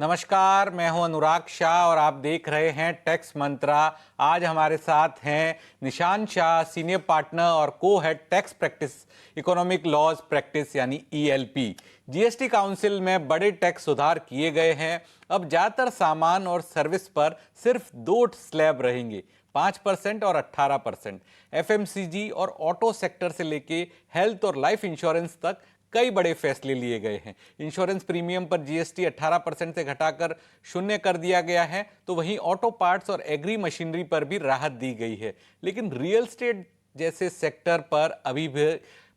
नमस्कार, मैं हूं अनुराग शाह और आप देख रहे हैं टैक्स मंत्रा। आज हमारे साथ हैं निशान शाह, सीनियर पार्टनर और co head tax practice economic laws practice यानी ईएलपी। जीएसटी काउंसिल में बड़े टैक्स सुधार किए गए हैं। अब ज़्यादातर सामान और सर्विस पर सिर्फ दो स्लैब रहेंगे, 5% और 18%। एफएमसीजी और ऑटो सेक्टर से लेके हेल्थ और लाइफ इंश्योरेंस तक कई बड़े फैसले लिए गए हैं। इंश्योरेंस प्रीमियम पर जीएसटी 18% से घटाकर 0 कर दिया गया है, तो वहीं ऑटो पार्ट्स और एग्री मशीनरी पर भी राहत दी गई है। लेकिन रियल एस्टेट जैसे सेक्टर पर अभी भी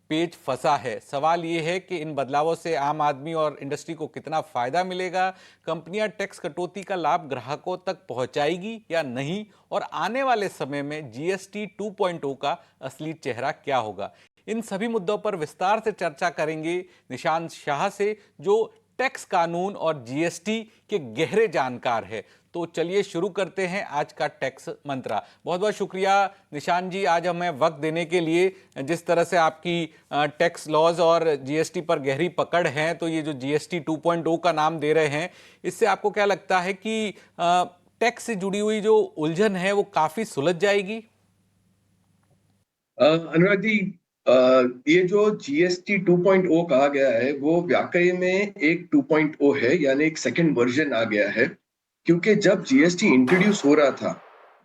पेच फंसा है। सवाल यह है कि इन बदलावों से आम आदमी और इंडस्ट्री को कितना फायदा मिलेगा, कंपनियां टैक्स कटौती का लाभ ग्राहकों तक पहुंचाएगी या नहीं, और आने वाले समय में जीएसटी 2.0 का असली चेहरा क्या होगा। इन सभी मुद्दों पर विस्तार से चर्चा करेंगे निशान शाह से, जो टैक्स कानून और जीएसटी के गहरे जानकार है। तो चलिए शुरू करते हैं आज का टैक्स मंत्रा। बहुत बहुत शुक्रिया निशान जी, आज हमें वक्त देने के लिए। जिस तरह से आपकी टैक्स लॉज और जीएसटी पर गहरी पकड़ है, तो ये जो जीएसटी 2.0 का नाम दे रहे हैं, इससे आपको क्या लगता है कि टैक्स से जुड़ी हुई जो उलझन है वो काफी सुलझ जाएगी? अनुराग जी, ये जो जीएसटी 2.0 कहा गया है वो वाकई में एक 2.0 है, यानी एक सेकंड वर्जन आ गया है। क्योंकि जब जीएसटी इंट्रोड्यूस हो रहा था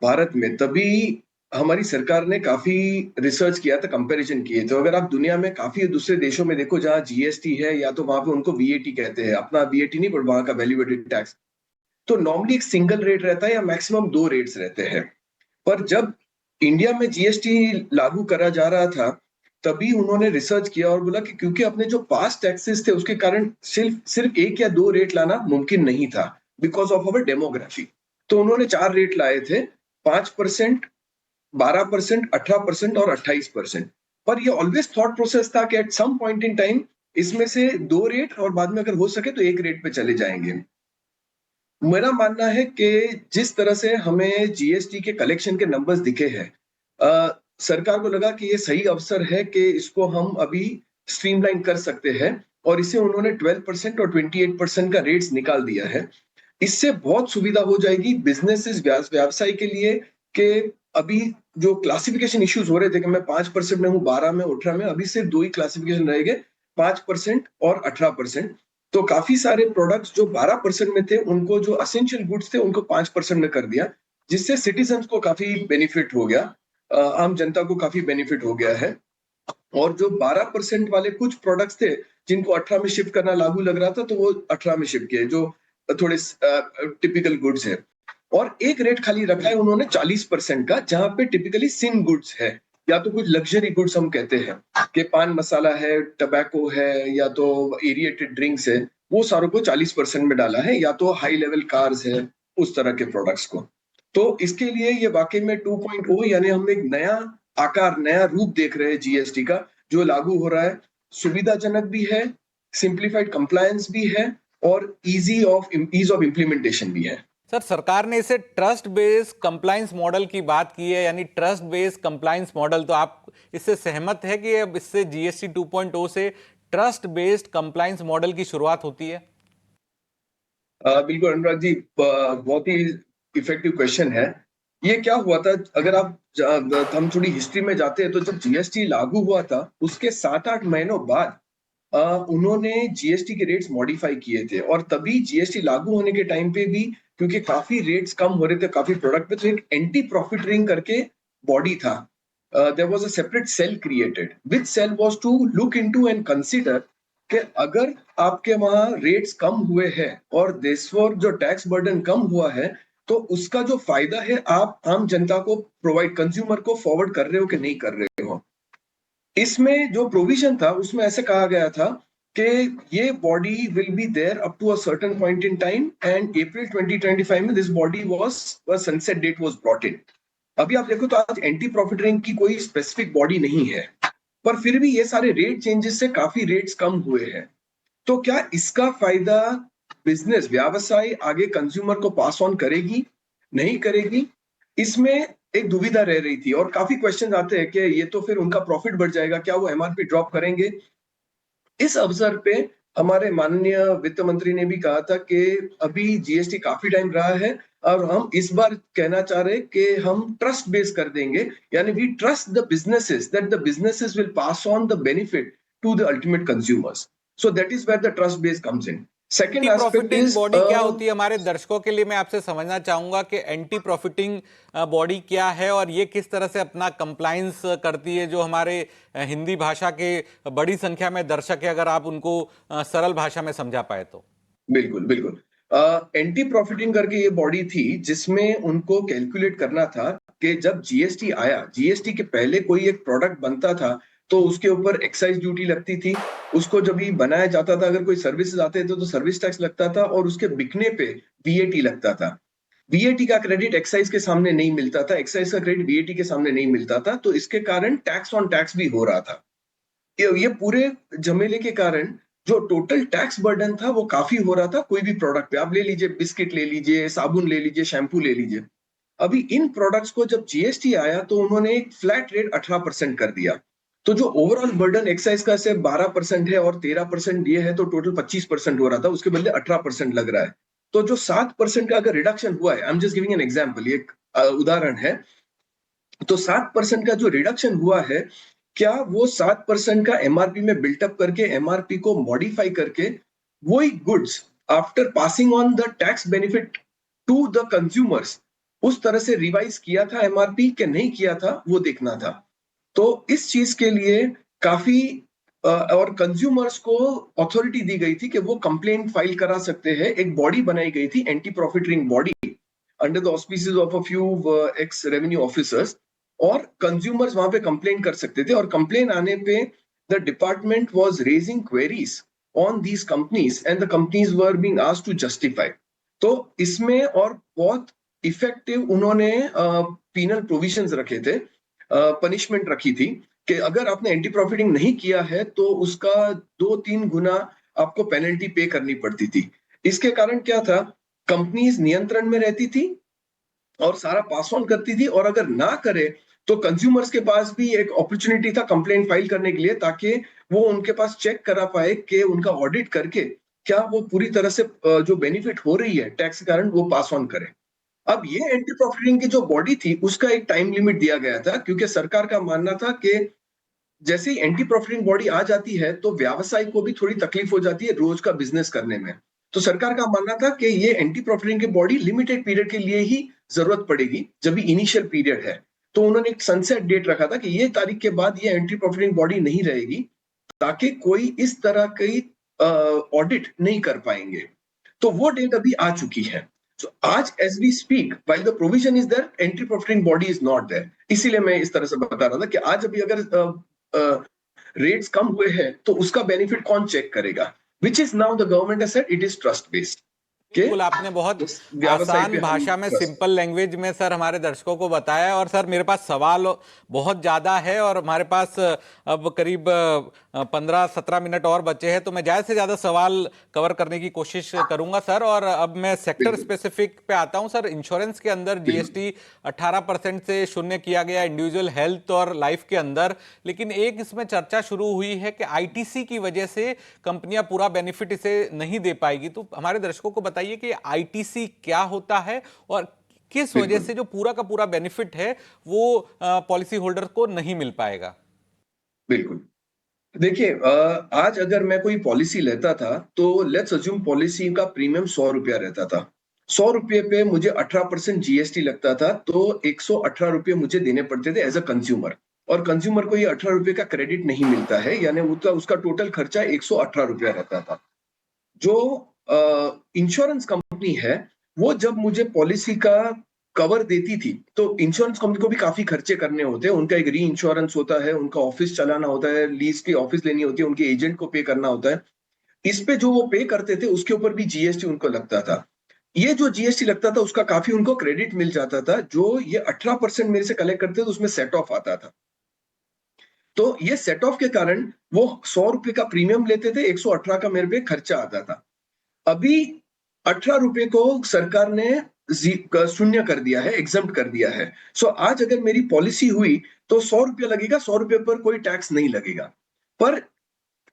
भारत में, तभी हमारी सरकार ने काफी रिसर्च किया था, कंपैरिजन किए। तो अगर आप दुनिया में काफी दूसरे देशों में देखो जहां जीएसटी है, या तो वहां पे उनको वीएटी कहते हैं, अपना वीएटी नहीं पर वहां का वैल्यू एडेड टैक्स, तो नॉर्मली एक सिंगल रेट रहता है या मैक्सिमम दो रेट्स रहते हैं। पर जब इंडिया में जीएसटी लागू करा जा रहा था, तभी उन्होंने रिसर्च किया और बोला कि क्योंकि अपने जो पास्ट टैक्सेस थे उसके कारण सिर्फ सिर्फ एक या दो रेट लाना मुमकिन नहीं था, बिकॉज ऑफ अवर डेमोग्राफी। तो उन्होंने चार रेट लाए थे, 5%, 12%, 18% और 28%। पर ये ऑलवेज थॉट प्रोसेस था कि at some point in time इसमें से दो रेट, और बाद में अगर हो सके तो एक रेट पे चले जाएंगे। मेरा मानना है कि जिस तरह से हमें जीएसटी के कलेक्शन के नंबर्स दिखे हैं, सरकार को लगा कि ये सही अवसर है कि इसको हम अभी स्ट्रीमलाइन कर सकते हैं, और इसे उन्होंने 12% और 28% का रेट्स निकाल दिया है। इससे बहुत सुविधा हो जाएगी बिजनेसेस, व्यवसाय के लिए, कि अभी जो क्लासिफिकेशन इश्यूज हो रहे थे कि मैं 5% में हूँ, 12 में, 18 में, अभी सिर्फ दो ही क्लासिफिकेशन रहेंगे, 5% और 18%। तो काफी सारे प्रोडक्ट्स जो 12% में थे, उनको, जो असेंशियल गुड्स थे, उनको 5% में कर दिया, जिससे सिटीजन को काफी बेनिफिट हो गया, आम जनता को काफी बेनिफिट हो गया है। और जो 12% वाले कुछ प्रोडक्ट्स थे जिनको 18 में शिफ्ट करना लागू लग रहा था, तो वो 18 में शिफ्ट किए, जो थोड़े टिपिकल गुड्स है। और एक रेट खाली रखा है उन्होंने 40% का, जहां पे टिपिकली सिन गुड्स है, या तो कुछ लग्जरी गुड्स हम कहते हैं कि पान मसाला है, टबैको है, या तो एरिएटेड ड्रिंक्स है, वो सारों को 40% में डाला है, या तो हाई लेवल कार्स है, उस तरह के प्रोडक्ट्स को। तो इसके लिए ये वाकई में 2.0, यानी हम एक नया आकार, नया रूप देख रहे हैं जीएसटी का, जो लागू हो रहा है। सुविधाजनक भी है, सिंप्लीफाइड कंप्लायंस भी है, और ईज ऑफ इम्प्लीमेंटेशन भी है। सर, सरकार ने इसे ट्रस्ट बेस्ड कंप्लायंस मॉडल की बात की है, यानी ट्रस्ट बेस्ड कंप्लायंस मॉडल। तो आप इससे सहमत है कि अब इससे जीएसटी 2.0 से ट्रस्ट बेस्ड कंप्लायंस मॉडल की शुरुआत होती है? बिल्कुल अनुराग जी, बहुत ही इफेक्टिव क्वेश्चन है। ये क्या हुआ था, अगर आप हम थोड़ी हिस्ट्री में जाते हैं, तो जब जीएसटी लागू हुआ था उसके 7-8 महीनों बाद उन्होंने जीएसटी के रेट्स मॉडिफाई किए थे, और तभी जीएसटी लागू होने के टाइम पे भी, क्योंकि काफी रेट्स कम हो रहे थे काफी प्रोडक्ट पे, तो एक एंटी प्रॉफिटरिंग करके बॉडी था। There was a separate cell created, which cell was to look into and consider कि अगर आपके वहां रेट्स कम हुए हैं और देशवर जो टैक्स बर्डन कम हुआ है, तो उसका जो फायदा है आप आम जनता को प्रोवाइड, कंज्यूमर को फॉरवर्ड कर रहे हो कि नहीं कर रहे हो। इसमें जो प्रोविजन था उसमें ऐसे कहा गया था कि ये body will be there up to a certain point in time, and April 2025 में this body was sunset date was brought in. अभी आप देखो तो आज एंटी प्रॉफिटरिंग की कोई स्पेसिफिक बॉडी नहीं है, पर फिर भी ये सारे रेट चेंजेस से काफी रेट्स कम हुए हैं। तो क्या इसका फायदा बिजनेस, व्यवसाय आगे कंज्यूमर को पास ऑन करेगी, नहीं करेगी? इसमें एक दुविधा रह रही थी, और काफी क्वेश्चन आते हैं कि ये तो फिर उनका प्रॉफिट बढ़ जाएगा, क्या वो एमआरपी ड्रॉप करेंगे? इस अवसर पे हमारे माननीय वित्त मंत्री ने भी कहा था कि अभी जीएसटी काफी टाइम रहा है और हम इस बार कहना चाह रहे हैं कि हम ट्रस्ट बेस कर देंगे, यानी we trust the businesses that the businesses will pass on the benefit to the ultimate consumers. So that is where the trust base comes in. Anti second aspect profiting is body क्या होती है? हमारे दर्शकों के लिए मैं आपसे समझना चाहूंगा कि एंटी प्रॉफिटिंग बॉडी क्या है और ये किस तरह से अपना कंप्लाइंस करती है, जो हमारे हिंदी भाषा के बड़ी संख्या में दर्शक है, अगर आप उनको सरल भाषा में समझा पाए तो। बिल्कुल, बिल्कुल. एंटी प्रॉफिटिंग करके ये बॉडी थी जिसमें उनको कैलकुलेट करना था कि जब जीएसटी आया, जीएसटी के पहले कोई एक प्रोडक्ट बनता था, तो उसके ऊपर एक्साइज ड्यूटी लगती थी. उसको जब भी बनाया जाता था, अगर कोई सर्विसेज आते थे तो सर्विस टैक्स लगता था और उसके बिकने पे वीएटी लगता था. वीएटी का क्रेडिट एक्साइज के सामने नहीं मिलता था, एक्साइज का क्रेडिट वीएटी के सामने नहीं मिलता था, तो इसके कारण टैक्स ऑन टैक्स भी हो रहा था. ये पूरे झमेले के कारण जो टोटल टैक्स बर्डन था वो काफी हो रहा था कोई भी प्रोडक्ट पे. आप ले लीजिए, बिस्किट ले लीजिए, साबुन ले लीजिए, शैम्पू ले लीजिए. अभी इन प्रोडक्ट्स को जब जीएसटी आया तो उन्होंने एक फ्लैट रेट 18% कर दिया. तो जो ओवरऑल बर्डन एक्साइज का से 12% है और 13% ये है, तो टोटल 25% हो रहा था, उसके बदले 18% लग रहा है. तो जो 7% का अगर रिडक्शन हुआ है, I am just giving an example, ये एक उदाहरण है, तो 7% का जो रिडक्शन हुआ है, क्या वो 7% का एमआरपी में बिल्टअप करके एमआरपी को मॉडिफाई करके वही goods after passing on the tax benefit to the consumers उस तरह से रिवाइज किया था एमआरपी के नहीं किया था, वो देखना था. तो इस चीज के लिए काफी और कंज्यूमर्स को अथॉरिटी दी गई थी कि वो कंप्लेंट फाइल करा सकते हैं. एक बॉडी बनाई गई थी, anti profiteering body, under the auspices of a few ex revenue officers, और कंज्यूमर्स वहां पे कंप्लेन कर सकते थे. और कंप्लेन आने पे the department was raising queries on these companies and the companies were being asked to justify. तो इसमें और बहुत इफेक्टिव उन्होंने पीनल प्रोविजंस रखे थे, पनिशमेंट रखी थी कि अगर आपने एंटी प्रॉफिटिंग नहीं किया है तो उसका 2-3 गुना आपको पेनल्टी पे करनी पड़ती थी. इसके कारण क्या था, कंपनीज नियंत्रण में रहती थी और सारा पास ऑन करती थी, और अगर ना करे तो कंज्यूमर्स के पास भी एक अपॉर्चुनिटी था कंप्लेंट फाइल करने के लिए, ताकि वो उनके पास चेक करा पाए कि उनका ऑडिट करके क्या वो पूरी तरह से जो बेनिफिट हो रही है टैक्स के कारण वो पास ऑन करे. अब ये एंटी प्रॉफिटिंग की जो बॉडी थी उसका एक टाइम लिमिट दिया गया था, क्योंकि सरकार का मानना था कि जैसे ही एंटी प्रॉफिटिंग बॉडी आ जाती है तो व्यवसाय को भी थोड़ी तकलीफ हो जाती है रोज का बिजनेस करने में. तो सरकार का मानना था कि ये एंटी प्रॉफिटिंग की बॉडी लिमिटेड पीरियड के लिए ही जरूरत पड़ेगी, जब भी इनिशियल पीरियड है. तो उन्होंने एक सनसेट डेट रखा था कि ये तारीख के बाद ये एंटी प्रॉफिटिंग बॉडी नहीं रहेगी, ताकि कोई इस तरह की ऑडिट नहीं कर पाएंगे. तो वो डेट अभी आ चुकी है. So, आज as we speak while the provision is there, anti profiting body is not there. इसीलिए मैं इस तरह से बता रहा था कि आज अभी अगर रेट्स कम हुए हैं तो उसका बेनिफिट कौन चेक करेगा, which is now the government has said it is trust based के बिल्कुल, आपने बहुत व्यवसाय पे आसान हम भाषा में, ट्रस्ट. सिंपल लैंग्वेज में सर हमारे दर्शकों को बताया। और सर मेरे पास सवाल बहुत ज़्यादा है और हमारे पास अब करीब 15-17 मिनट और बचे हैं, तो मैं ज़्यादा से ज़्यादा सवाल कवर करने की कोशिश करूंगा सर। और अब मैं सेक्टर बिल्कुल, स्पेसिफिक पे आता हूं सर। इंश्योरेंस के अंदर बिल्कुल. जीएसटी 18% से शून्य किया गया इंडिविजुअल हेल्थ और लाइफ के अंदर, लेकिन एक इसमें चर्चा शुरू हुई है कि आईटीसी की वजह से कंपनियां पूरा बेनिफिट इसे नहीं दे पाएगी। तो हमारे दर्शकों को बताइए कि आईटीसी क्या होता है और किस वजह बिल्कुल, से जो पूरा का पूरा बेनिफिट है वो पॉलिसी होल्डर को नहीं मिल पाएगा। बिल्कुल. देखिए, आज अगर मैं कोई पॉलिसी लेता था तो लेट्स अज्यूम पॉलिसी का प्रीमियम 100 रुपया रहता था. 100 रुपये पे मुझे 18% जीएसटी लगता था, तो 118 रुपये मुझे देने पड़ते थे एज अ कंज्यूमर. और कंज्यूमर को ये 18 रुपये का क्रेडिट नहीं मिलता है, यानी उसका उसका टोटल खर्चा 118 रुपया रहता था. जो इंश्योरेंस कंपनी है, वो जब मुझे पॉलिसी का कवर देती थी, तो इंश्योरेंस कंपनी को भी काफी खर्चे करने होते हैं. उनका एक री इंश्योरेंस होता है, उनका ऑफिस चलाना होता है, लीज की ऑफिस लेनी होती है, उनके एजेंट को पे करना होता है. इस पे जो वो पे करते थे उसके ऊपर भी जीएसटी उनको लगता था. ये जो जीएसटी लगता था उसका काफी उनको क्रेडिट मिल जाता था. जो ये 18% मेरे से कलेक्ट करते थे उसमें सेट ऑफ आता था. तो ये सेट ऑफ के कारण वो 100 रुपए का प्रीमियम लेते थे, 118 का मेरे पे खर्चा आता था. अभी 18 रुपए को सरकार ने शून्य कर दिया है, एग्जम्प्ट कर दिया है. सो आज अगर मेरी पॉलिसी हुई तो 100 रुपया लगेगा, 100 रुपये पर कोई टैक्स नहीं लगेगा. पर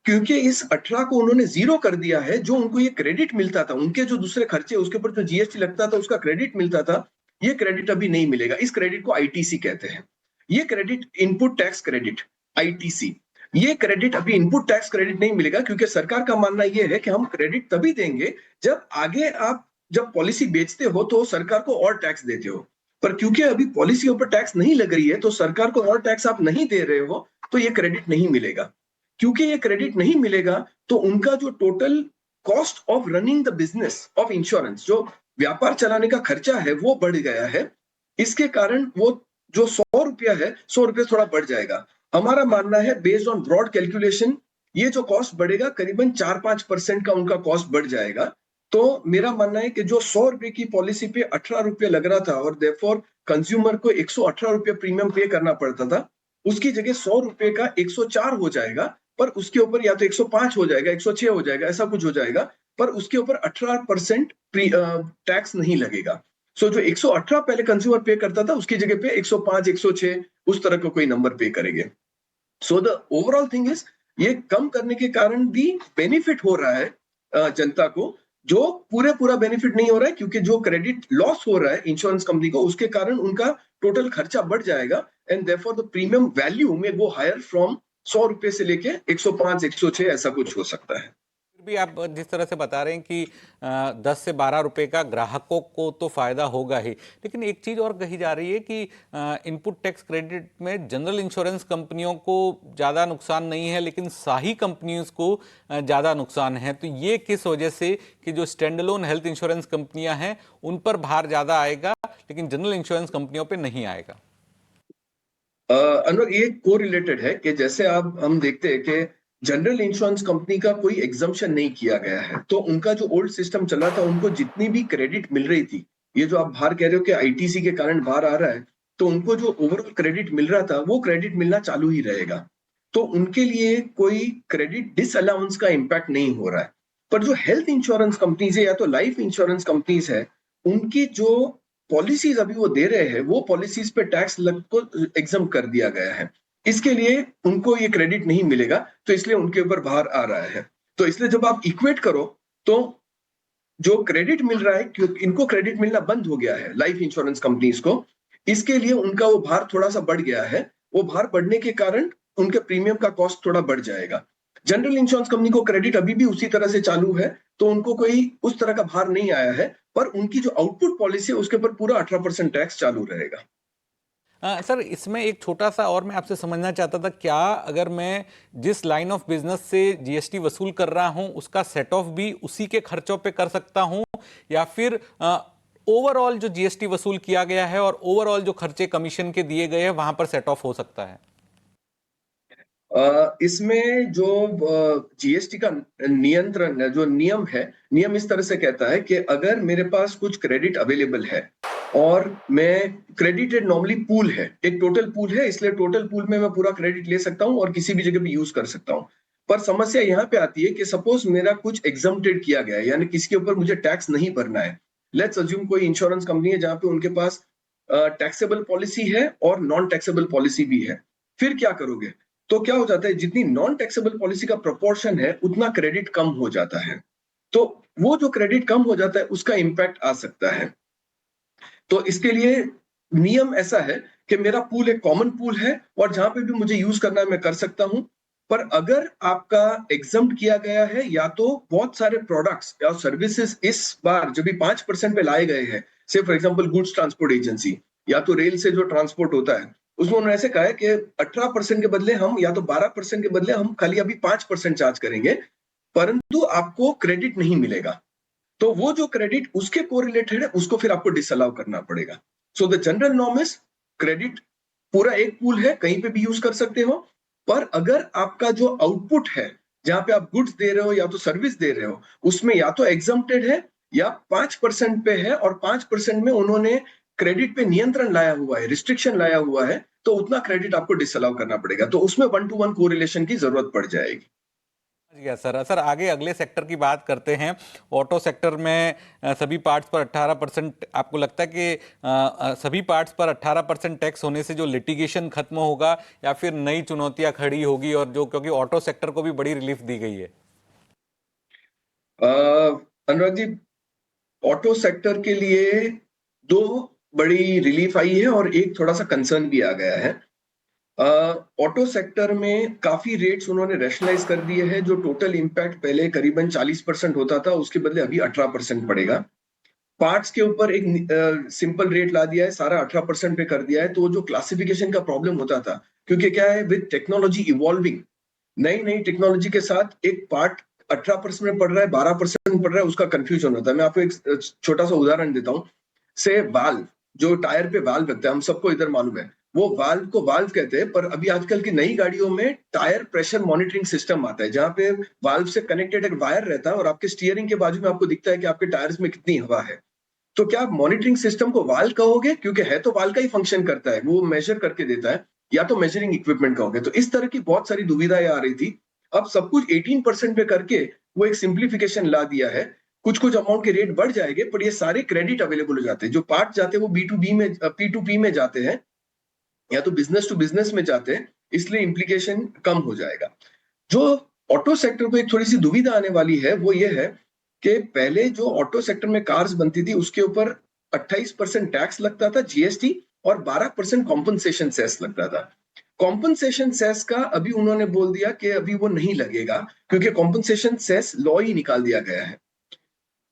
क्योंकि इस 18 को उन्होंने जीरो कर दिया है। जो उनको ये क्रेडिट मिलता था, उनके जो दूसरे खर्चे उसके ऊपर जो जीएसटी लगता था उसका क्रेडिट मिलता था, ये क्रेडिट अभी नहीं मिलेगा। इस क्रेडिट को आईटीसी कहते हैं। ये credit input tax credit, ITC, ये क्रेडिट अभी इनपुट टैक्स क्रेडिट नहीं मिलेगा, क्योंकि सरकार का मानना यह है कि हम क्रेडिट तभी देंगे जब आगे आप जब पॉलिसी बेचते हो तो सरकार को और टैक्स देते हो। पर क्योंकि अभी पॉलिसी ऊपर टैक्स नहीं लग रही है तो सरकार को और टैक्स आप नहीं दे रहे हो, तो ये क्रेडिट नहीं मिलेगा। क्योंकि ये क्रेडिट नहीं मिलेगा तो उनका जो total cost of running the business of insurance, जो व्यापार चलाने का खर्चा है वो बढ़ गया है। इसके कारण वो जो 100 रुपया है, 100 रुपये थोड़ा बढ़ जाएगा। हमारा मानना है बेस्ड ऑन ब्रॉड कैलकुलेशन, ये जो कॉस्ट बढ़ेगा करीबन 4-5% का उनका कॉस्ट बढ़ जाएगा। तो मेरा मानना है कि जो 100 रुपए की पॉलिसी पे 18 रुपये लग रहा था और देयरफॉर कंज्यूमर को 118 रुपये प्रीमियम पे करना पड़ता था, उसकी जगह 100 रुपए का 104 हो जाएगा। पर उसके ऊपर या तो 105 हो जाएगा, 106 हो जाएगा, ऐसा कुछ हो जाएगा। पर उसके ऊपर 18% टैक्स नहीं लगेगा। सो जो 118 पहले कंज्यूमर पे करता था उसकी जगह पे 105, 106 उस तरह का कोई नंबर पे करेंगे। So the overall thing is, ये कम करने के कारण भी बेनिफिट हो रहा है जनता को। जो पूरा बेनिफिट नहीं हो रहा है, क्योंकि जो क्रेडिट लॉस हो रहा है इंश्योरेंस कंपनी को, उसके कारण उनका टोटल खर्चा बढ़ जाएगा and therefore the premium value में गो हायर फ्रॉम 100 रुपए से लेके 105, 106 ऐसा कुछ हो सकता है। फिर भी आप जिस तरह से बता रहे हैं कि 10 से 12 रुपए का ग्राहकों को तो फायदा होगा ही, लेकिन एक चीज और कही जा रही है कि इनपुट टैक्स क्रेडिट में जनरल इंश्योरेंस कंपनियों को ज्यादा नुकसान नहीं है, लेकिन शाही कंपनियों को ज्यादा नुकसान है। तो ये किस वजह से कि जो स्टैंड अलोन हेल्थ इंश्योरेंस कंपनियां हैं उन पर भार ज्यादा आएगा, लेकिन जनरल इंश्योरेंस कंपनियों पर नहीं आएगा? अनुराग, ये को रिलेटेड है कि जैसे आप हम देखते हैं कि जनरल इंश्योरेंस कंपनी का कोई एग्जम्पशन नहीं किया गया है, तो उनका जो ओल्ड सिस्टम चला था उनको जितनी भी क्रेडिट मिल रही थी, ये जो आप बाहर कह रहे हो कि आईटीसी के कारण बाहर आ रहा है, तो उनको जो ओवरऑल क्रेडिट मिल रहा था वो क्रेडिट मिलना चालू ही रहेगा। तो उनके लिए कोई क्रेडिट डिसअलाउंस का इम्पैक्ट नहीं हो रहा है। पर जो हेल्थ इंश्योरेंस कंपनीज है या तो लाइफ इंश्योरेंस कंपनीज है, उनकी जो पॉलिसीज अभी वो दे रहे हैं, वो पॉलिसीज पे टैक्स लग को एग्जाम कर दिया गया है। इसके लिए उनको ये क्रेडिट नहीं मिलेगा, तो इसलिए उनके ऊपर भार आ रहा है। तो इसलिए जब आप इक्वेट करो तो जो क्रेडिट मिल रहा है, क्योंकि इनको क्रेडिट मिलना बंद हो गया है लाइफ इंश्योरेंस कंपनीज को, इसके लिए उनका वो भार थोड़ा सा बढ़ गया है। वो भार बढ़ने के कारण उनके प्रीमियम का कॉस्ट थोड़ा बढ़ जाएगा। जनरल इंश्योरेंस कंपनी को क्रेडिट अभी भी उसी तरह से चालू है, तो उनको कोई उस तरह का भार नहीं आया है। पर उनकी जो आउटपुट पॉलिसी है उसके ऊपर पूरा 18% टैक्स चालू रहेगा। सर, इसमें एक छोटा सा और मैं आपसे समझना चाहता था, क्या अगर मैं जिस लाइन ऑफ बिजनेस से जीएसटी वसूल कर रहा हूं उसका सेट ऑफ भी उसी के खर्चों पे कर सकता हूं, या फिर ओवरऑल जो जीएसटी वसूल किया गया है और ओवरऑल जो खर्चे कमीशन के दिए गए हैं वहां पर सेट ऑफ हो सकता है? इसमें जो जीएसटी का नियंत्रण जो नियम है, नियम इस तरह से कहता है कि अगर मेरे पास कुछ क्रेडिट अवेलेबल है और मैं क्रेडिटेड नॉर्मली पूल है, एक टोटल पूल है, इसलिए टोटल पूल में मैं पूरा क्रेडिट ले सकता हूं और किसी भी जगह पे यूज कर सकता हूं। पर समस्या यहाँ पे आती है कि सपोज मेरा कुछ एग्जम्प्टेड किया गया है, यानी किसी के ऊपर मुझे टैक्स नहीं भरना है। लेट्स अज्यूम कोई इंश्योरेंस कंपनी है जहां पे उनके पास टैक्सेबल पॉलिसी है और नॉन टैक्सेबल पॉलिसी भी है। फिर क्या करोगे? तो क्या हो जाता है, जितनी नॉन टैक्सेबल पॉलिसी का प्रोपोर्शन है उतना क्रेडिट कम हो जाता है। तो वो जो क्रेडिट कम हो जाता है उसका इंपैक्ट आ सकता है। तो इसके लिए नियम ऐसा है कि मेरा पूल एक कॉमन पूल है और जहां पे भी मुझे यूज करना है मैं कर सकता हूं। पर अगर आपका एग्जम्प्ट किया गया है या तो बहुत सारे प्रोडक्ट्स या सर्विसेज इस बार जब भी 5% पे लाए गए हैं, से for example goods transport agency या तो रेल से जो ट्रांसपोर्ट होता है, उसमें उन्होंने ऐसे कहा है कि 18% के बदले हम या तो 12% के बदले हम खाली अभी 5% चार्ज करेंगे, परंतु आपको क्रेडिट नहीं मिलेगा। तो वो जो क्रेडिट उसके कोरिलेटेड है उसको फिर आपको डिसअलाउ करना पड़ेगा। So the general norm is credit पूरा एक पूल है, कहीं पे भी यूज कर सकते हो। पर अगर आपका जो आउटपुट है, जहां पे आप गुड्स दे रहे हो या तो सर्विस दे रहे हो, उसमें या तो एग्जम्प्टेड है या 5% पे है और 5% में उन्होंने क्रेडिट पे नियंत्रण लाया हुआ है, रिस्ट्रिक्शन लाया हुआ है, तो उतना क्रेडिट आपको डिसअलाउ करना पड़ेगा। तो उसमें 1-to-1 कोरिलेशन की जरूरत पड़ जाएगी। गया सर। सर आगे अगले सेक्टर की बात करते हैं। ऑटो सेक्टर में सभी पार्ट्स पर 18%, आपको लगता है कि सभी पार्ट्स पर 18% टैक्स होने से जो लिटिगेशन खत्म होगा या फिर नई चुनौतियां खड़ी होगी, और जो क्योंकि ऑटो सेक्टर को भी बड़ी रिलीफ दी गई है? अनुराग जी, ऑटो सेक्टर के लिए दो बड़ी रिलीफ आई है और एक थोड़ा सा कंसर्न भी आ गया है। ऑटो सेक्टर में काफी रेट्स उन्होंने रैशनलाइज कर दिए हैं। जो टोटल इम्पैक्ट पहले करीबन 40% होता था, उसके बदले अभी 18% पड़ेगा। पार्ट्स के ऊपर एक सिंपल रेट ला दिया है, सारा 18% पे कर दिया है। तो जो क्लासिफिकेशन का प्रॉब्लम होता था, क्योंकि क्या है, विद टेक्नोलॉजी इवॉल्विंग, नई नई टेक्नोलॉजी के साथ एक पार्ट 18% में पड़ रहा है, 12% में पड़ रहा है, उसका कंफ्यूजन होता है। मैं आपको एक छोटा सा उदाहरण देता हूँ। से वाल्व, जो टायर पे वाल्व लगता है, हम सबको इधर मालूम है, वो वाल्व को वाल्व कहते हैं। पर अभी आजकल की नई गाड़ियों में टायर प्रेशर मॉनिटरिंग सिस्टम आता है, जहां पे वाल्व से कनेक्टेड एक वायर रहता है और आपके स्टीयरिंग के बाजू में आपको दिखता है कि आपके टायर्स में कितनी हवा है। तो क्या आप मॉनिटरिंग सिस्टम को वाल्व कहोगे? क्योंकि है तो वाल्व का ही फंक्शन करता है, वो मेजर करके देता है, या तो मेजरिंग इक्विपमेंट कहोगे? तो इस तरह की बहुत सारी दुविधाएं आ रही थी। अब सब कुछ 18% पे करके वो एक सिंप्लीफिकेशन ला दिया है। कुछ कुछ अमाउंट के रेट बढ़ जाएंगे, पर ये सारे क्रेडिट अवेलेबल हो जाते हैं। जो पार्ट जाते हैं वो B2B में, P2P में जाते हैं, या तो बिजनेस टू बिजनेस में जाते हैं, इसलिए इम्प्लीकेशन कम हो जाएगा। जो ऑटो सेक्टर को एक थोड़ी सी दुविधा आने वाली है, वो ये है कि पहले जो ऑटो सेक्टर में कार्स बनती थी, उसके ऊपर 28% टैक्स लगता था, जीएसटी, और 12% कॉम्पनसेशन सेस लगता था। कॉम्पनसेशन सेस का अभी उन्होंने बोल दिया कि अभी वो नहीं लगेगा, क्योंकि कॉम्पनसेशन सेस लॉ ही निकाल दिया गया है।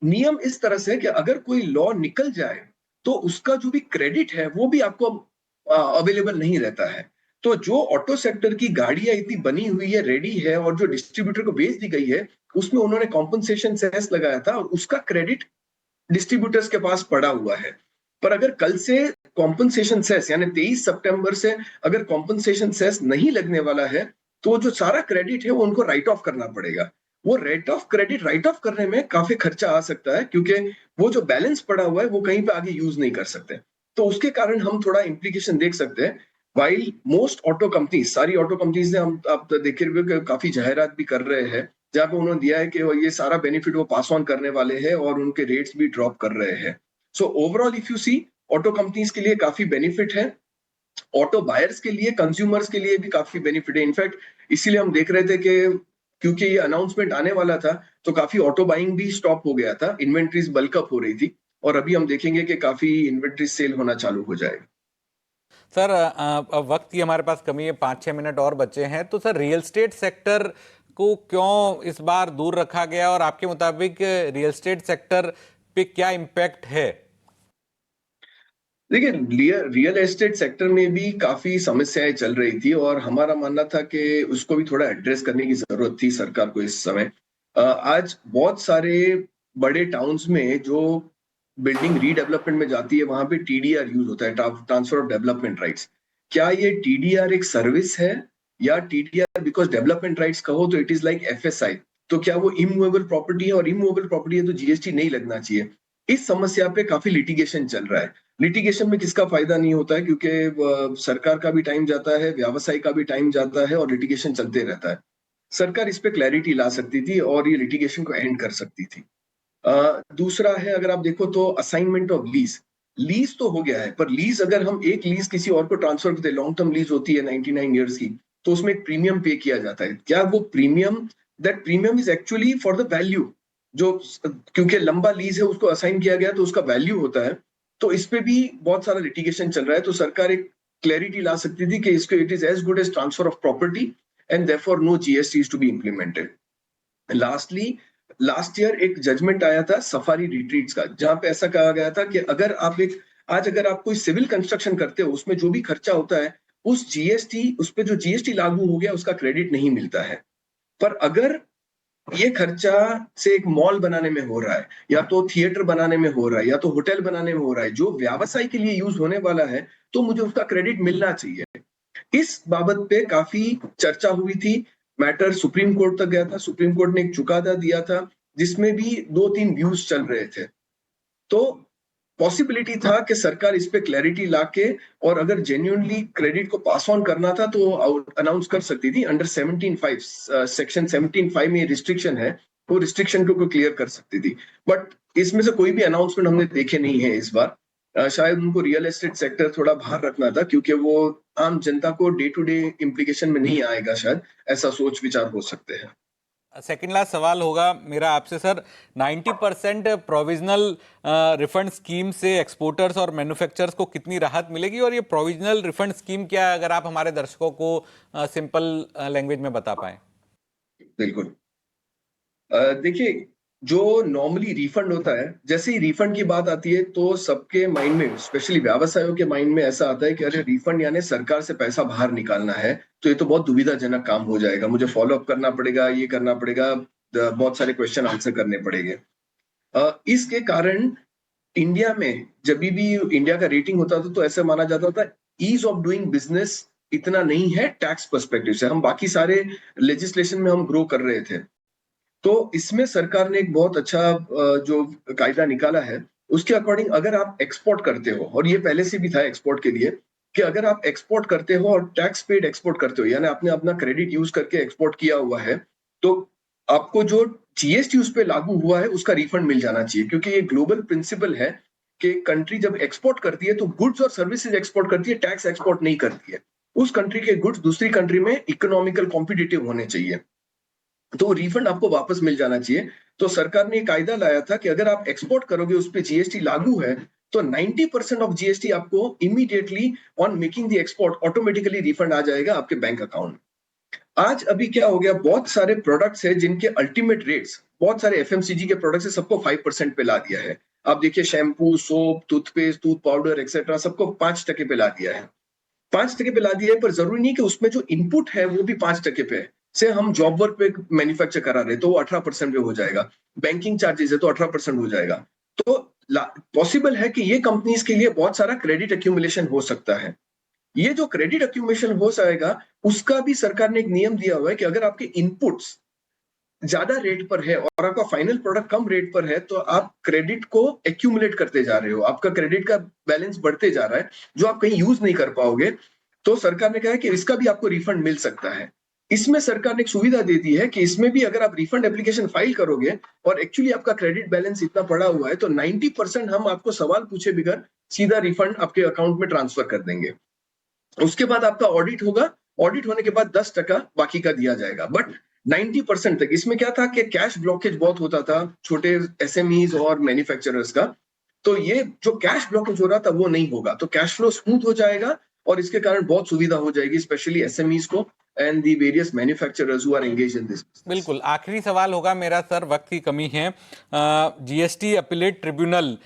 नियम इस तरह से कि अगर कोई लॉ निकल जाए तो उसका जो भी क्रेडिट है वो भी आपको अवेलेबल नहीं रहता है। तो जो ऑटो सेक्टर की गाड़ियां इतनी बनी हुई है, रेडी है, और जो डिस्ट्रीब्यूटर को बेच दी गई है, उसमें उन्होंने कॉम्पनसेशन सेस लगाया था और उसका क्रेडिट डिस्ट्रीब्यूटर्स के पास पड़ा हुआ है। पर अगर कल से कॉम्पनसेशन सेस यानी 23 सितंबर से अगर कॉम्पनसेशन सेस नहीं लगने वाला है, तो जो सारा क्रेडिट है वो उनको राइट ऑफ करना पड़ेगा। वो rate of credit right of करने में काफी खर्चा आ सकता है, क्योंकि वो जो बैलेंस पड़ा हुआ है वो कहीं पे आगे यूज नहीं कर सकते। तो उसके कारण हम थोड़ा इम्प्लीकेशन देख सकते हैं। वाइल मोस्ट ऑटो कंपनीज, सारी ऑटो कंपनीज ने, हम आप देखे हुए काफी जाहिरात भी कर रहे हैं, जहां पे उन्होंने दिया है कि ये सारा बेनिफिट वो पास ऑन करने वाले हैं और उनके रेट्स भी ड्रॉप कर रहे हैं। So overall if you see, auto companies के लिए काफी बेनिफिट है, ऑटो बायर्स के लिए, कंज्यूमर्स के लिए भी काफी बेनिफिट है। इनफैक्ट इसीलिए हम देख रहे थे कि क्योंकि ये अनाउंसमेंट आने वाला था, तो काफी ऑटो बाइंग भी स्टॉप हो गया था, इन्वेंट्रीज बल्कअप हो रही थी, और अभी हम देखेंगे कि काफी इन्वेंट्री सेल होना चालू हो जाएगा। सर अब वक्त की हमारे पास कमी है, 5-6 मिनट और बचे हैं, तो सर रियल एस्टेट सेक्टर को क्यों इस बार दूर रखा गया, और आपके मुताबिक रियल एस्टेट सेक्टर पे क्या इम्पैक्ट है? देखिए, रियल एस्टेट सेक्टर में भी काफी समस्याएं चल रही थी, और हमारा मानना था कि उसको भी थोड़ा एड्रेस करने की जरूरत थी सरकार को इस समय। आज बहुत सारे बड़े टाउन्स में जो बिल्डिंग रीडेवलपमेंट में जाती है, वहां पे टीडीआर यूज होता है, ट्रांसफर ऑफ डेवलपमेंट राइट्स। क्या ये टीडीआर एक सर्विस है, या टीडीआर बिकॉज डेवलपमेंट राइट्स कहो तो इट इज लाइक एफएसआई? तो क्या वो इमूवेबल प्रॉपर्टी है, और इमूवेबल प्रॉपर्टी है तो जीएसटी नहीं लगना चाहिए? इस समस्या पे काफी लिटिगेशन चल रहा है। लिटिगेशन में किसका फायदा नहीं होता है, क्योंकि सरकार का भी टाइम जाता है, व्यवसाय का भी टाइम जाता है, और लिटिगेशन चलते रहता है। सरकार इस पे क्लैरिटी ला सकती थी और ये लिटिगेशन को एंड कर सकती थी। दूसरा है, अगर आप देखो तो असाइनमेंट ऑफ लीज। लीज तो हो गया है, पर लीज अगर हम एक लीज किसी और को ट्रांसफर करते, लॉन्ग टर्म लीज होती है 99 ईयर्स की, तो उसमें एक प्रीमियम पे किया जाता है। क्या वो premium, that premium is actually for the value, जो, क्योंकि लंबा लीज है उसको असाइन किया गया तो उसका वैल्यू होता है। तो इस पे भी बहुत सारा लिटिगेशन चल रहा है। तो सरकार एक क्लैरिटी ला सकती थी कि इसको it is as good as transfer of property, and therefore no GST is to be implemented. Lastly, last year एक जजमेंट आया था सफारी रिट्रीट्स का, जहां पे ऐसा कहा गया था कि अगर आप एक, आज अगर आप कोई सिविल कंस्ट्रक्शन करते हो, उसमें जो भी खर्चा होता है, उस पे जो जीएसटी लागू हो गया उसका क्रेडिट नहीं मिलता है। पर अगर ये खर्चा से एक मॉल बनाने में हो रहा है, या तो थिएटर बनाने में हो रहा है, या तो होटल बनाने में हो रहा है, जो व्यवसाय के लिए यूज होने वाला है, तो मुझे उसका क्रेडिट मिलना चाहिए। इस बाबत पे काफी चर्चा हुई थी। मैटर सुप्रीम कोर्ट तक गया था, सुप्रीम कोर्ट ने एक चुकादा दिया था, जिसमें भी 2-3 व्यूज चल रहे थे। तो पॉसिबिलिटी था कि सरकार इस पे क्लैरिटी लाके और अगर जेन्युइनली क्रेडिट को पास ऑन करना था तो अनाउंस कर सकती थी। अंडर 17(5) सेक्शन 17(5) में रिस्ट्रिक्शन है, वो रिस्ट्रिक्शन को क्लियर कर सकती थी। बट इसमें से कोई भी अनाउंसमेंट हमने देखे नहीं है इस बार। शायद उनको रियल एस्टेट सेक्टर थोड़ा बाहर रखना था, क्योंकि वो आम जनता को डे टू डे इम्प्लीकेशन में नहीं आएगा, शायद ऐसा सोच विचार हो सकते हैं। सेकंड लास्ट सवाल होगा मेरा आपसे सर। 90% प्रोविजनल रिफंड स्कीम से एक्सपोर्टर्स और मैन्युफैक्चरर्स को कितनी राहत मिलेगी, और ये प्रोविजनल रिफंड स्कीम क्या है, अगर आप हमारे दर्शकों को सिंपल लैंग्वेज में बता पाएं। बिल्कुल। देखिए, जो नॉर्मली रिफंड होता है, जैसे ही रिफंड की बात आती है तो सबके माइंड में, स्पेशली व्यवसायों के माइंड में ऐसा आता है कि अरे रिफंड यानी सरकार से पैसा बाहर निकालना है, तो ये तो बहुत दुविधाजनक काम हो जाएगा, मुझे फॉलो अप करना पड़ेगा, ये करना पड़ेगा, बहुत सारे क्वेश्चन आंसर करने पड़ेंगे। इसके कारण इंडिया में जब भी इंडिया का रेटिंग होता था तो ऐसा माना जाता था ईज ऑफ डूइंग बिजनेस इतना नहीं है टैक्स पर्सपेक्टिव से, हम बाकी सारे लेजिस्लेशन में हम ग्रो कर रहे थे। तो इसमें सरकार ने एक बहुत अच्छा जो कायदा निकाला है, उसके अकॉर्डिंग अगर आप एक्सपोर्ट करते हो, और ये पहले से भी था एक्सपोर्ट के लिए, कि अगर आप एक्सपोर्ट करते हो और टैक्स पेड एक्सपोर्ट करते हो, यानी आपने अपना क्रेडिट यूज करके एक्सपोर्ट किया हुआ है, तो आपको जो जीएसटी उस पे लागू हुआ है उसका रिफंड मिल जाना चाहिए, क्योंकि ये ग्लोबल प्रिंसिपल है कि कंट्री जब एक्सपोर्ट करती है तो गुड्स और सर्विसेज एक्सपोर्ट करती है, टैक्स एक्सपोर्ट नहीं करती है। उस कंट्री के गुड्स दूसरी कंट्री में इकोनॉमिकल कॉम्पिटिटिव होने चाहिए, तो रिफंड आपको वापस मिल जाना चाहिए। तो सरकार ने कायदा लाया था कि अगर आप एक्सपोर्ट करोगे उस पे जीएसटी लागू है, तो 90% ऑफ जीएसटी आपको immediately on making the export automatically refund आ जाएगा आपके बैंक अकाउंट में। आज अभी क्या हो गया, बहुत सारे प्रोडक्ट्स है जिनके अल्टीमेट रेट्स, बहुत सारे एफएमसीजी के प्रोडक्ट्स है, सबको 5% पे ला दिया है। आप देखिए shampoo, soap, toothpaste, tooth powder etcetera सबको 5% पे ला दिया है। 5% पे ला दिया है, पर जरूरी नहीं कि उसमें जो इनपुट है वो भी 5% पे है। से हम जॉब वर्क पे मैन्युफैक्चर करा रहे तो वो 18% पे हो जाएगा। बैंकिंग चार्जेस है तो 18% हो जाएगा। तो पॉसिबल है कि ये कंपनीज के लिए बहुत सारा क्रेडिट एक्यूमुलेशन हो सकता है। ये जो क्रेडिट एक्यूमुलेशन हो जाएगा, उसका भी सरकार ने एक नियम दिया हुआ है कि अगर आपके इनपुट्स ज्यादा रेट पर है और आपका फाइनल प्रोडक्ट कम रेट पर है, तो आप क्रेडिट को एक्यूमुलेट करते जा रहे हो, आपका क्रेडिट का बैलेंस बढ़ते जा रहा है, जो आप कहीं यूज नहीं कर पाओगे। तो सरकार ने कहा है कि इसका भी आपको रिफंड मिल सकता है। इसमें सरकार ने एक सुविधा दे दी है कि इसमें भी अगर आप रिफंड एप्लीकेशन फाइल करोगे और एक्चुअली आपका क्रेडिट बैलेंस इतना पड़ा हुआ है, तो 90% हम आपको सवाल पूछे बगैर सीधा रिफंड आपके अकाउंट में ट्रांसफर कर देंगे। उसके बाद आपका ऑडिट होगा, ऑडिट होने के बाद 10% बाकी का दिया जाएगा, बट 90% तक। इसमें क्या था कि कैश ब्लॉकेज बहुत होता था छोटे एसएमईज और मैन्युफैक्चरर्स का, तो ये जो कैश ब्लॉकेज हो रहा था वो नहीं होगा, तो कैश फ्लो स्मूथ हो जाएगा और इसके कारण बहुत सुविधा हो जाएगी, स्पेशली एसएमईज को and the various manufacturers who are engaged in this business. बिल्कुल, आखिरी सवाल होगा मेरा सर, वक्त की कमी है। जीएसटी अपीलेट ट्रिब्यूनल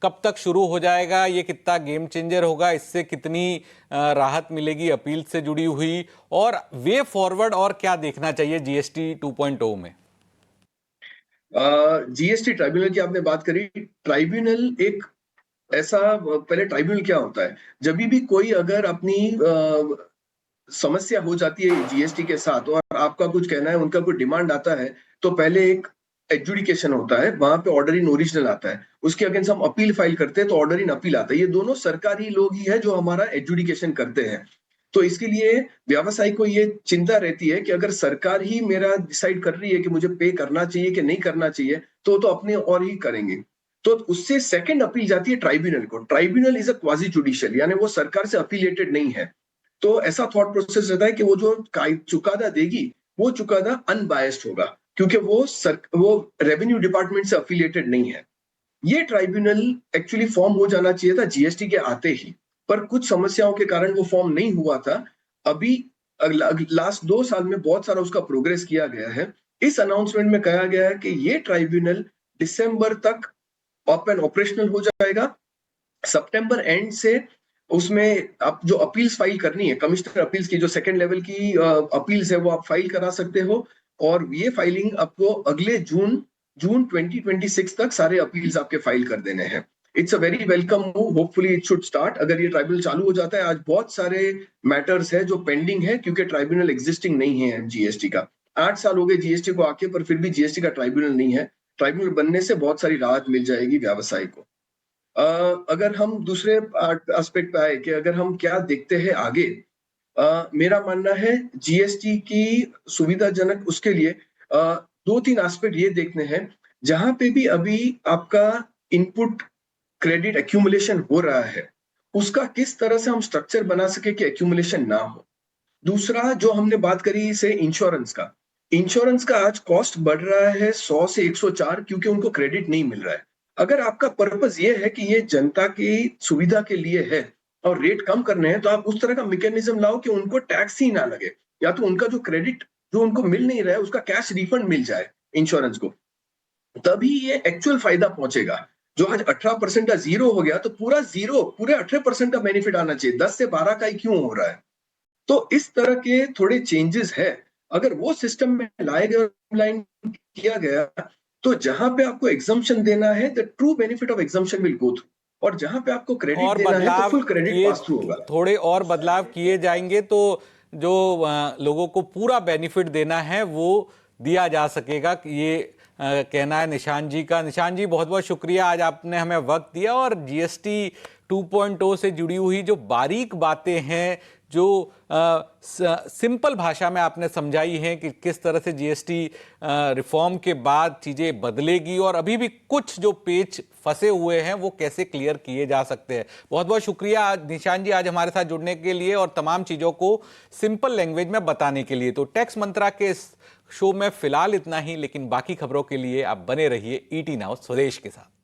कब तक शुरू हो जाएगा, ये कितना गेम चेंजर होगा, इससे कितनी राहत मिलेगी अपील से जुड़ी हुई, और वे फॉरवर्ड और क्या देखना चाहिए जीएसटी 2.0 में। जीएसटी ट्राइब्यूनल की आपने बात करी। ट्राइब्यूनल एक ऐसा, पहले ट्राइब्यूनल क्या होता है, जब भी कोई अगर अपनी समस्या हो जाती है जीएसटी के साथ और आपका कुछ कहना है, उनका कुछ डिमांड आता है, तो पहले एक एडजुडिकेशन होता है, वहां पे ऑर्डर इन ओरिजिनल आता है, उसके अगेंस्ट हम अपील फाइल करते हैं तो ऑर्डर इन अपील आता है। ये दोनों सरकारी लोग ही है जो हमारा एडजुडिकेशन करते हैं। तो इसके लिए व्यवसायी को ये चिंता रहती है कि अगर सरकार ही मेरा डिसाइड कर रही है कि मुझे पे करना चाहिए कि नहीं करना चाहिए, तो अपने और ही करेंगे। तो उससे सेकंड अपील जाती है ट्राइब्यूनल को। Tribunal is a quasi judicial, यानी वो सरकार से अपीलेटेड नहीं है। तो ऐसा थॉट प्रोसेस रहता है कि वो जो चुकादा देगी, वो चुकादा अनबायस्ड होगा, क्योंकि वो रेवेन्यू डिपार्टमेंट से अफिलिएटेड नहीं है। ये ट्राइब्यूनल एक्चुअली फॉर्म हो जाना चाहिए था जीएसटी के आते ही, पर कुछ समस्याओं के कारण वो फॉर्म नहीं हुआ था। अभी लास्ट 2 साल में बहुत सारा उसका प्रोग्रेस किया गया है। इस अनाउंसमेंट में कहा गया है कि ये ट्राइब्यूनल दिसंबर तक अप एंड ऑपरेशनल हो जाएगा। सितंबर एंड से उसमें आप जो अपील्स फाइल करनी है, कमिश्नर अपील्स की जो सेकंड लेवल की अपील्स है, वो आप फाइल करा सकते हो, और ये फाइलिंग आपको अगले जून 2026 तक सारे अपील्स आपके फाइल कर देने हैं। It's a very welcome move, hopefully it should start. अगर ये ट्राइब्यूनल चालू हो जाता है, आज बहुत सारे मैटर्स है जो पेंडिंग है, क्योंकि ट्राइब्यूनल एग्जिस्टिंग नहीं है जीएसटी का। 8 साल हो गए जीएसटी को आके, पर फिर भी जीएसटी का ट्राइब्यूनल नहीं है। ट्राइब्यूनल बनने से बहुत सारी राहत मिल जाएगी व्यवसाय को। अगर हम दूसरे एस्पेक्ट पे आए कि अगर हम क्या देखते हैं आगे, मेरा मानना है जीएसटी की सुविधाजनक उसके लिए 2-3 एस्पेक्ट ये देखने हैं, जहाँ पे भी अभी आपका इनपुट क्रेडिट एक्यूमुलेशन हो रहा है, उसका किस तरह से हम स्ट्रक्चर बना सके कि एक्यूमुलेशन ना हो। दूसरा जो हमने बात करी से इंश्योरेंस का आज कॉस्ट बढ़ रहा है 100 से 104 क्योंकि उनको क्रेडिट नहीं मिल रहा है। अगर आपका पर्पस ये है कि ये जनता की सुविधा के लिए है और रेट कम करने हैं, तो आप उस तरह का मैकेनिज्म लाओ कि उनको टैक्स ही ना लगे, या तो उनका जो क्रेडिट जो उनको मिल नहीं रहा है उसका कैश रिफंड मिल जाए इंश्योरेंस को, तभी ये एक्चुअल फायदा पहुंचेगा। जो आज 18% का जीरो हो गया, तो पूरा जीरो पूरे 18% का बेनिफिट आना चाहिए, 10 से 12 का ही क्यों हो रहा है। तो इस तरह के थोड़े चेंजेस है, अगर वो सिस्टम में लाए गए और लाइन किया गया, तो जहां पे आपको एग्जम्पशन देना है the true benefit of exemption will go through, और जहां पे आपको क्रेडिट और देना है तो बदलाव फुल क्रेडिट किए, पास थ्रू होगा। थोड़े और बदलाव किए जाएंगे तो जो लोगों को पूरा बेनिफिट देना है वो दिया जा सकेगा। ये कहना है निशान जी का। निशान जी, बहुत बहुत शुक्रिया, आज आपने हमें वक्त दिया और जीएसटी 2.0 से जुड़ी हुई जो बारीक बातें हैं, जो सिंपल भाषा में आपने समझाई हैं कि किस तरह से जीएसटी रिफॉर्म के बाद चीज़ें बदलेगी और अभी भी कुछ जो पेच फंसे हुए हैं वो कैसे क्लियर किए जा सकते हैं। बहुत बहुत शुक्रिया निशान जी आज हमारे साथ जुड़ने के लिए और तमाम चीज़ों को सिंपल लैंग्वेज में बताने के लिए। तो टैक्स मंत्रा के इस शो में फिलहाल इतना ही, लेकिन बाकी खबरों के लिए आप बने रहिए ईटी नाउ स्वदेश के साथ।